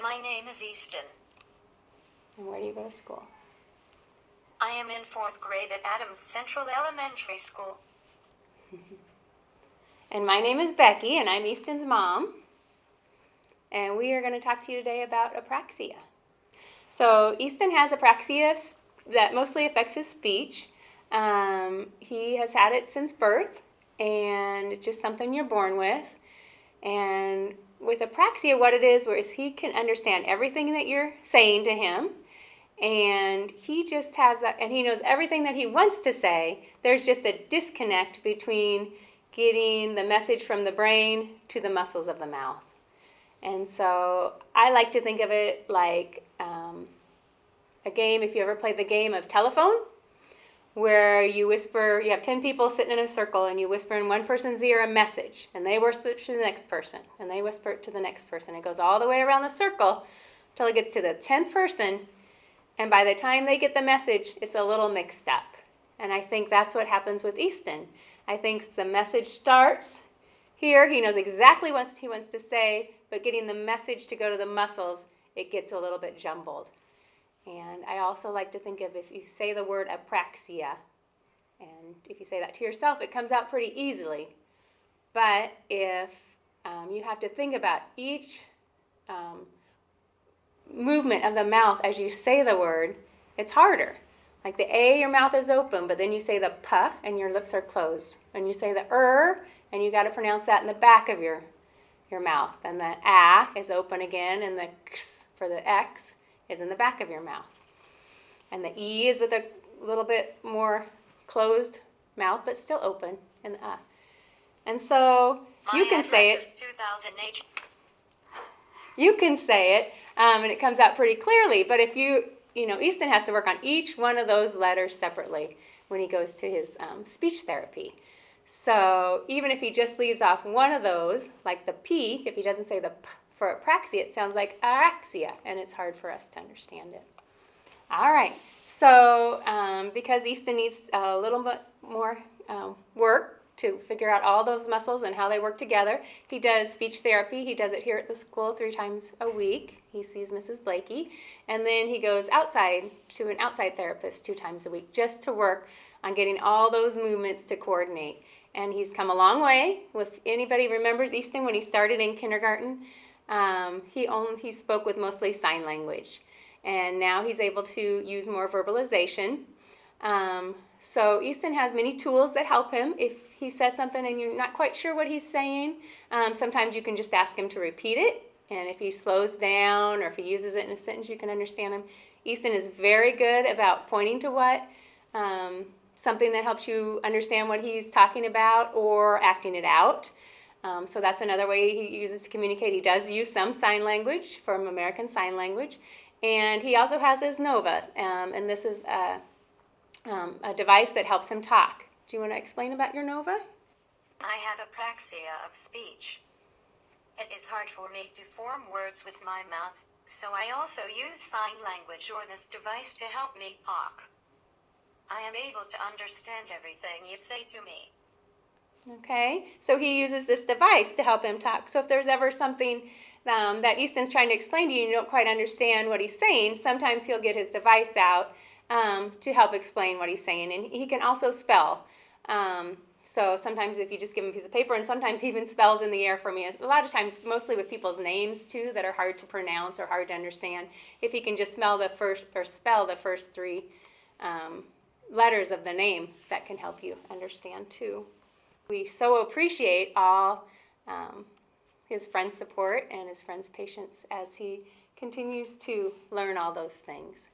My name is Easton. And where do you go to school? I am in 4th grade at Adams Central Elementary School. And my name is Becky, and I'm Easton's mom. And we are going to talk to you today about apraxia. So Easton has apraxia that mostly affects his speech. He has had it since birth, and it's just something you're born with. And with apraxia, what it is he can understand everything that you're saying to him, and he just and he knows everything that he wants to say. There's just a disconnect between getting the message from the brain to the muscles of the mouth. And so I like to think of it like a game, if you ever played the game of telephone, where you whisper, you have 10 people sitting in a circle, and you whisper in one person's ear a message, and they whisper it to the next person, and they whisper it to the next person. It goes all the way around the circle until it gets to the 10th person, and by the time they get the message, it's a little mixed up. And I think that's what happens with Easton. I think the message starts here. He knows exactly what he wants to say, but getting the message to go to the muscles, it gets a little bit jumbled. And I also like to think of if you say the word apraxia, and if you say that to yourself, it comes out pretty easily. But if you have to think about each movement of the mouth as you say the word, it's harder. Like the A, your mouth is open, but then you say the P and your lips are closed. And you say the and you got to pronounce that in the back of your mouth. And the A is open again, and the X for the X is in the back of your mouth. And the E is with a little bit more closed mouth, but still open in the A. And so you can say it. 2008. You can say it, and it comes out pretty clearly. But if Easton has to work on each one of those letters separately when he goes to his speech therapy. So even if he just leaves off one of those, like the P, if he doesn't say the P for apraxia, it sounds like Apraxia, and it's hard for us to understand it. All right, so because Easton needs a little bit more work to figure out all those muscles and how they work together, he does speech therapy. He does it here at the school 3 times a week. He sees Mrs. Blakey, and then he goes outside to an outside therapist 2 times a week just to work on getting all those movements to coordinate. And he's come a long way. If anybody remembers Easton when he started in kindergarten, he spoke with mostly sign language. And now he's able to use more verbalization. So Easton has many tools that help him. If he says something and you're not quite sure what he's saying, sometimes you can just ask him to repeat it. And if he slows down or if he uses it in a sentence, you can understand him. Easton is very good about pointing to what, something that helps you understand what he's talking about, or acting it out. So that's another way he uses to communicate. He does use some sign language from American Sign Language. And he also has his Nova, and this is a device that helps him talk. Do you want to explain about your Nova? I have apraxia of speech. It is hard for me to form words with my mouth, so I also use sign language or this device to help me talk. I am able to understand everything you say to me. Okay, so he uses this device to help him talk. So if there's ever something that Easton's trying to explain to you and you don't quite understand what he's saying, sometimes he'll get his device out to help explain what he's saying. And he can also spell. So sometimes if you just give him a piece of paper, and sometimes he even spells in the air for me. A lot of times, mostly with people's names too, that are hard to pronounce or hard to understand. If he can just spell the first 3 letters of the name, that can help you understand too. We so appreciate all his friends' support and his friends' patience as he continues to learn all those things.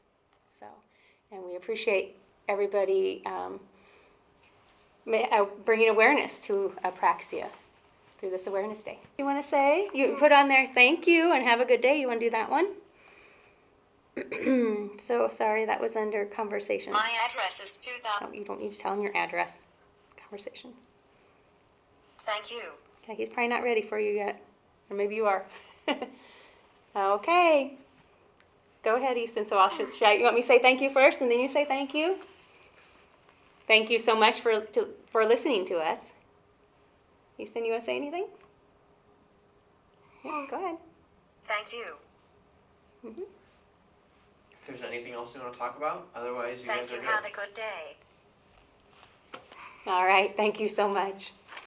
And we appreciate everybody bringing awareness to apraxia through this Awareness Day. You want to say? You put on there, thank you, and have a good day. You want to do that one? So sorry, that was under conversations. My address is 2000. Oh, you don't need to tell him your address. Conversation. Thank you. Okay, he's probably not ready for you yet. Or maybe you are. Okay. Go ahead, Easton. So you want me to say thank you first, and then you say thank you? Thank you so much for listening to us. Easton, you want to say anything? Yeah, go ahead. Thank you. Mhm. If there's anything else you want to talk about, otherwise you Thank guys you. are good. Have a good day. All right, thank you so much.